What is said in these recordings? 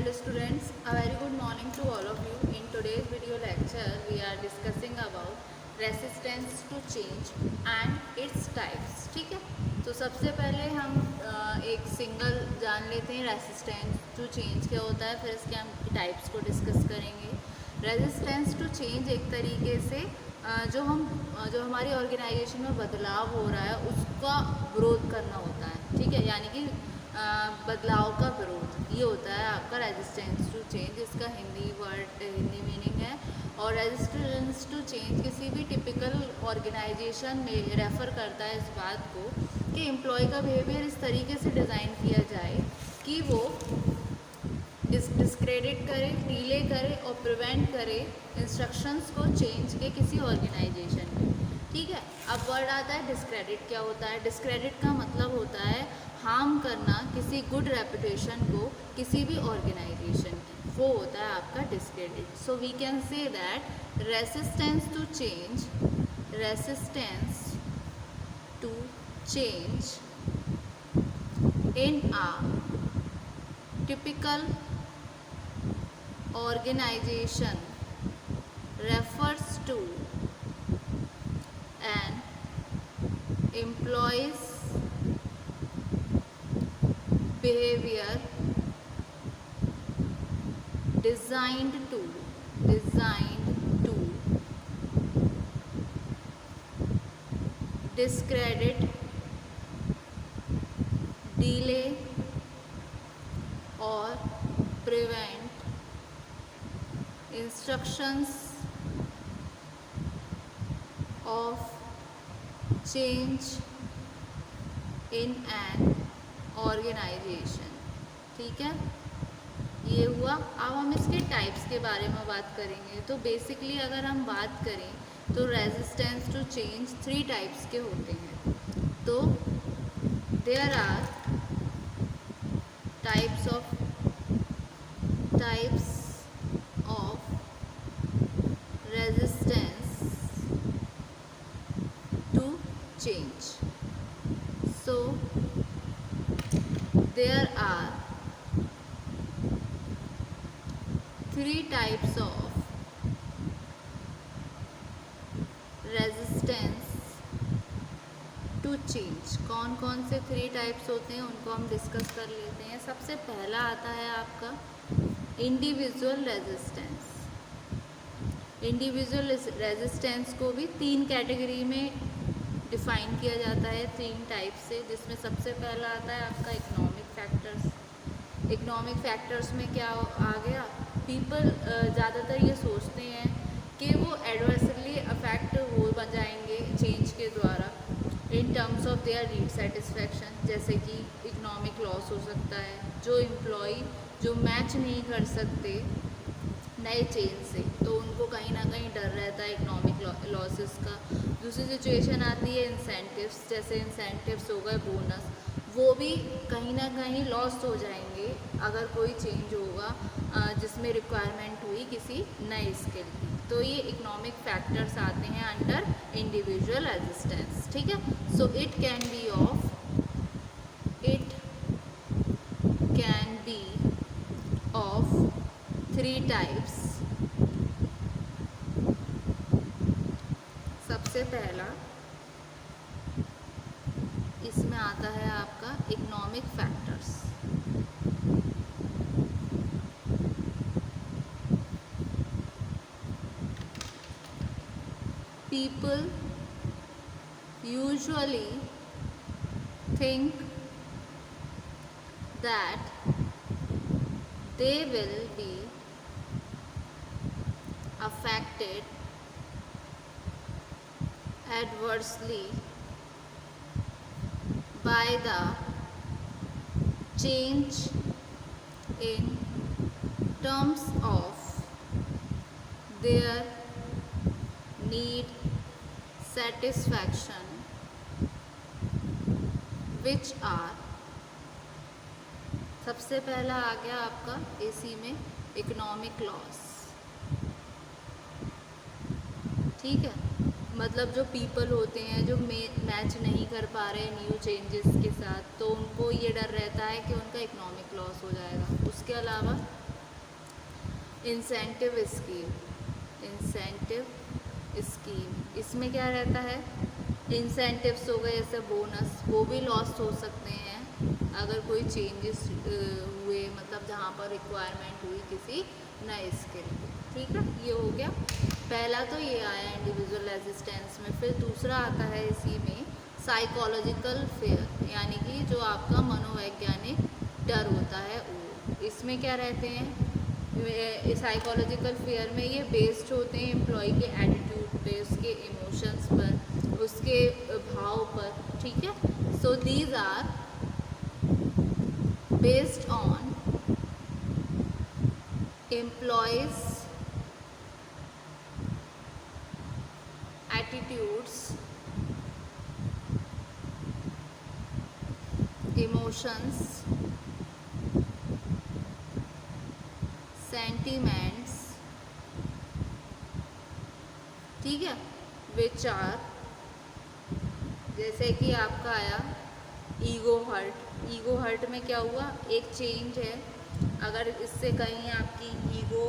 Hello students, a very good morning to all of you. In today's video lecture, we are discussing about resistance to change and its types. ठीक है, तो सबसे पहले हम एक single जान लेते हैं रेसिस्टेंस टू चेंज क्या होता है, फिर इसके हम टाइप्स को डिस्कस करेंगे। रेजिस्टेंस टू चेंज एक तरीके से जो हमारी ऑर्गेनाइजेशन में बदलाव हो रहा है उसका विरोध करना होता है। ठीक है, यानी कि बदलाव का विरोध, ये होता है आपका रेजिस्टेंस टू चेंज। इसका हिंदी मीनिंग है। और रेजिस्टेंस टू चेंज किसी भी टिपिकल ऑर्गेनाइजेशन में रेफ़र करता है इस बात को कि एम्प्लॉय का बिहेवियर इस तरीके से डिज़ाइन किया जाए कि वो डिस्क्रेडिट करे, डिले करे और प्रिवेंट करे इंस्ट्रक्शंस को चेंज के किसी ऑर्गेनाइजेशन में। ठीक है, अब वर्ड आता है डिस्क्रेडिट। क्या होता है? डिस्क्रेडिट का मतलब होता है हार्म करना किसी गुड रेपुटेशन को किसी भी ऑर्गेनाइजेशन की, वो होता है आपका discredit. So we can say that resistance to change in a typical organization refers to an employee's behavior designed to discredit, delay और prevent instructions of change in an organization। ठीक है, ये हुआ। अब हम इसके टाइप्स के बारे में बात करेंगे। तो बेसिकली अगर हम बात करें तो रेजिस्टेंस टू चेंज 3 टाइप्स के होते हैं। तो there are types of resistance to change. So there are 3 types of resistance to change. कौन कौन से 3 टाइप्स होते हैं उनको हम डिस्कस कर लेते हैं। सबसे पहला आता है आपका इंडिविजुअल रेजिस्टेंस। इंडिविजुअल रेजिस्टेंस को भी 3 कैटेगरी में डिफाइन किया जाता है, 3 टाइप से, जिसमें सबसे पहला आता है आपका इकोनॉमिक फैक्टर्स। इकोनॉमिक फैक्टर्स में क्या आ गया? पीपल ज़्यादातर ये सोचते हैं कि वो एडवर्सली अफेक्ट हो जाएंगे चेंज के द्वारा in terms of their need satisfaction. जैसे कि इकोनॉमिक लॉस हो सकता है, जो एम्प्लॉय जो मैच नहीं कर सकते नए चेंज से, तो उनको कहीं ना कहीं डर रहता है इकोनॉमिक लॉसेस का। दूसरी सिचुएशन आती है इंसेंटिव्स। जैसे इंसेंटिव्स हो गए, बोनस, वो भी कहीं ना कहीं लॉस हो जाएंगे अगर कोई चेंज होगा जिसमें रिक्वायरमेंट हुई किसी नए स्किल की। तो ये इकोनॉमिक फैक्टर्स आते हैं अंडर इंडिविजुअल रेजिस्टेंस। ठीक है, so it can be of 3 types. सबसे पहला इसमें आता है आपका economic factors. People usually think that they will be affected adversely by the change in terms of their need satisfaction, which are, सबसे पहला आ गया आपका इसी में इकोनॉमिक लॉस। ठीक है, मतलब जो पीपल होते हैं जो मैच नहीं कर पा रहे न्यू चेंजेस के साथ, तो उनको ये डर रहता है कि उनका इकोनॉमिक लॉस हो जाएगा। उसके अलावा इंसेंटिव स्कीम। इंसेंटिव स्कीम इसमें क्या रहता है, इंसेंटिव्स हो गए जैसे बोनस, वो भी लॉस्ट हो सकते हैं अगर कोई चेंजेस हुए, मतलब जहाँ पर रिक्वायरमेंट हुई किसी नए स्किल की। ठीक है, ये हो गया पहला, तो ये आया इंडिविजुअल रेजिस्टेंस में। फिर दूसरा आता है इसी में साइकोलॉजिकल फेयर, यानी कि जो आपका मनोवैज्ञानिक डर होता है वो। इसमें क्या रहते हैं साइकोलॉजिकल फेयर में, ये बेस्ड होते हैं एम्प्लॉय के एटीट्यूड पे, उसके इमोशंस पर, उसके भाव पर। ठीक है, so these are based on employees attitudes, emotions, sentiments. ठीक है, विच आर, जैसे कि आपका आया ईगो हर्ट। ईगो हर्ट में क्या हुआ, एक चेंज है, अगर इससे कहीं आपकी ईगो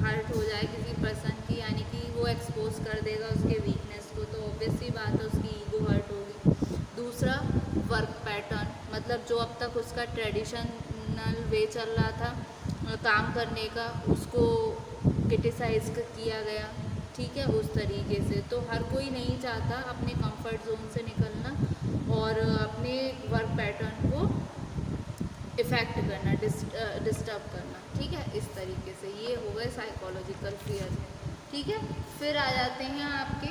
हर्ट हो जाए किसी पर्सन की, यानी कि वो एक्सपोज कर देगा उसके वीकनेस को, तो ऑब्वियस सी बात है उसकी ईगो हर्ट होगी। दूसरा वर्क पैटर्न, मतलब जो अब तक उसका ट्रेडिशनल वे चल रहा था काम करने का, उसको क्रिटिसाइज किया गया। ठीक है, उस तरीके से तो हर कोई नहीं चाहता अपने कंफर्ट जोन से निकलना और अपने वर्क पैटर्न को इफ़ेक्ट करना, डिस्टर्ब करना। ठीक है, इस तरीके से ये हो गए साइकोलॉजिकल फियर। ठीक है, फिर आ जाते हैं आपके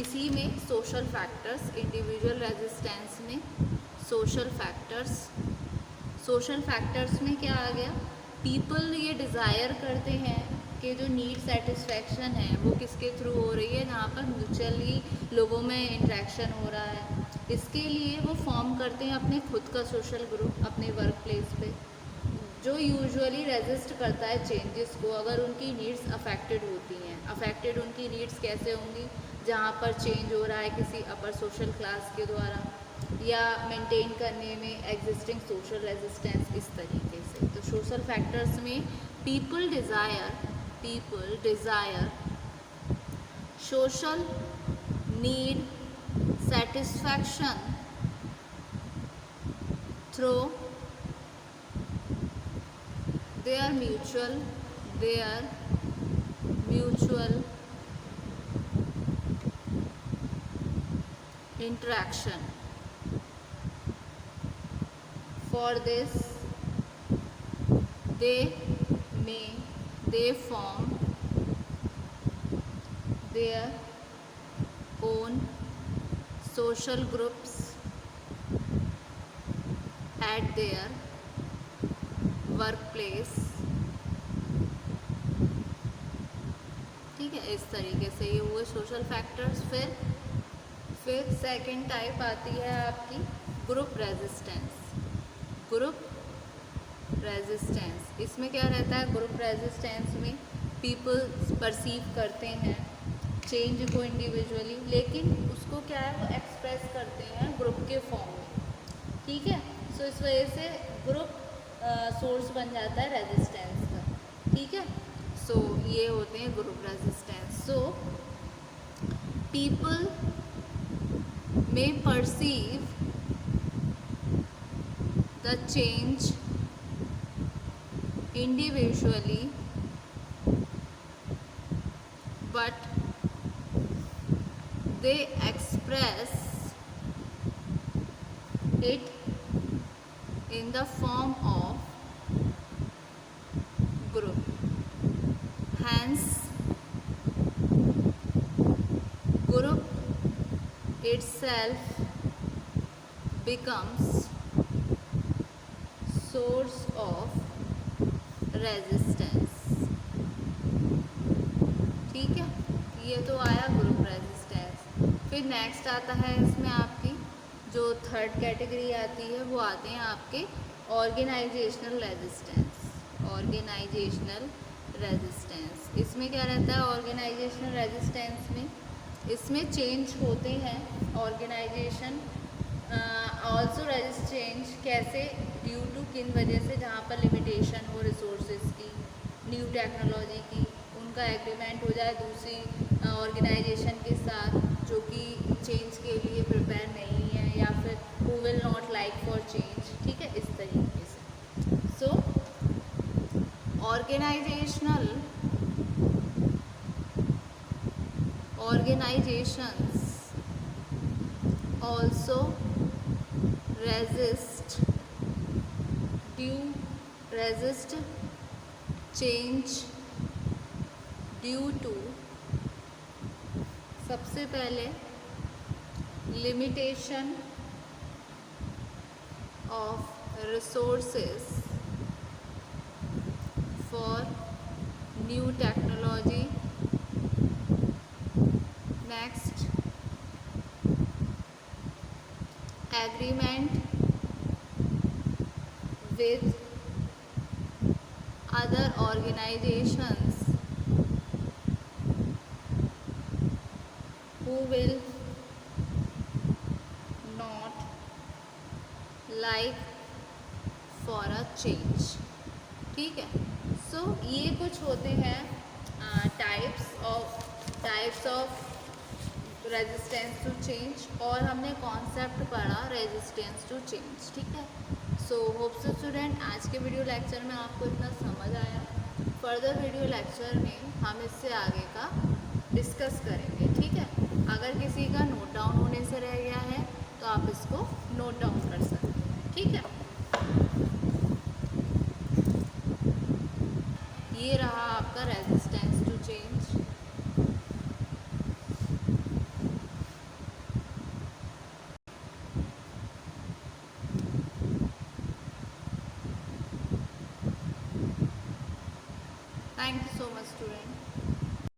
इसी में सोशल फैक्टर्स, इंडिविजुअल रेजिस्टेंस में सोशल फैक्टर्स। सोशल फैक्टर्स में क्या आ गया, पीपल ये डिज़ायर करते हैं कि जो नीड सेटिस्फेक्शन है वो किसके थ्रू हो रही है, जहाँ पर म्यूचुअली लोगों में इंट्रैक्शन हो रहा है। इसके लिए वो फॉर्म करते हैं अपने खुद का सोशल ग्रुप अपने वर्क प्लेस पे, जो यूजुअली रेजिस्ट करता है चेंजेस को अगर उनकी नीड्स अफेक्टेड होती हैं। अफेक्टेड उनकी नीड्स कैसे होंगी, जहाँ पर चेंज हो रहा है किसी अपर सोशल क्लास के द्वारा, या मेंटेन करने में एग्जिस्टिंग सोशल रेजिस्टेंस, इस तरीके से। तो सोशल फैक्टर्स में people desire social need satisfaction through their mutual interaction. For this they form their own social groups at their workplace। ठीक है, इस तरीके से ये हुए सोशल फैक्टर्स। फिर सेकंड टाइप आती है आपकी ग्रुप रेजिस्टेंस। ग्रुप रेजिस्टेंस इसमें क्या रहता है, ग्रुप रेजिस्टेंस में पीपल परसीव करते हैं चेंज को इंडिविजुअली, लेकिन उसको क्या है वो एक्सप्रेस करते हैं ग्रुप के फॉर्म में। ठीक है, सो इस वजह से ग्रुप सोर्स बन जाता है रेजिस्टेंस का। ठीक है, सो ये होते हैं ग्रुप रेजिस्टेंस। सो पीपल में perceive the change individually but they express it in the form of group. Hence group itself becomes source of resistance. ठीक है, ये तो आया ग्रुप रेजिस्टेंस। फिर नेक्स्ट आता है इसमें आपकी जो थर्ड कैटेगरी आती है वो आते हैं आपके ऑर्गेनाइजेशनल रेजिस्टेंस। ऑर्गेनाइजेशनल रेजिस्टेंस इसमें क्या रहता है, ऑर्गेनाइजेशनल रेजिस्टेंस में इसमें चेंज होते हैं ऑर्गेनाइजेशन ऑल्सो रेजिस्ट चेंज। कैसे, ड्यू टू किन वजह से, जहाँ पर लिमिटेशन हो रिसोर्सेज की, न्यू टेक्नोलॉजी की, उनका एग्रीमेंट हो जाए दूसरी ऑर्गेनाइजेशन के साथ जो कि चेंज के लिए प्रिपेयर नहीं है, या फिर who will not like for change, ठीक है, इस तरीके से। सो organisational organizations also resist resist change due to, सबसे पहले, limitation of resources for new technology. Next, agreement with other organizations who will not like for a change, ठीक है। सो ये कुछ होते हैं types of resistance to change, और हमने कॉन्सेप्ट पढ़ा रेजिस्टेंस टू चेंज, ठीक है। सो होप सो स्टूडेंट आज के वीडियो लेक्चर में आपको इतना समझ आया। फर्दर वीडियो लेक्चर में हम इससे आगे का डिस्कस करेंगे, ठीक है। अगर किसी का नोट डाउन होने से रह गया है तो आप इसको नोट डाउन कर सकते हैं, ठीक है। ये रहा आपका resistance to change. Thank you so much, student.